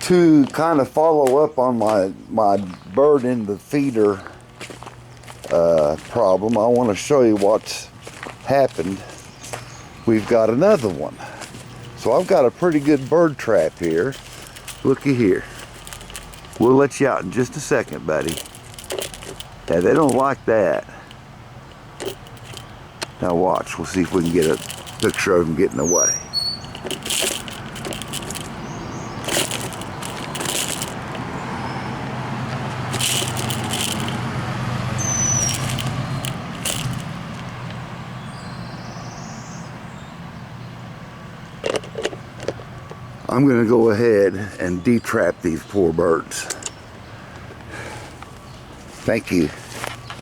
To kind of follow up on my bird in the feeder problem, I want to show you what's happened. We've got another one. So I've got a pretty good bird trap here. Looky here. We'll let you out in just a second, buddy. Yeah, they don't like that. Now watch, we'll see if we can get a picture of them getting away. I'm going to go ahead and detrap these poor birds. Thank you.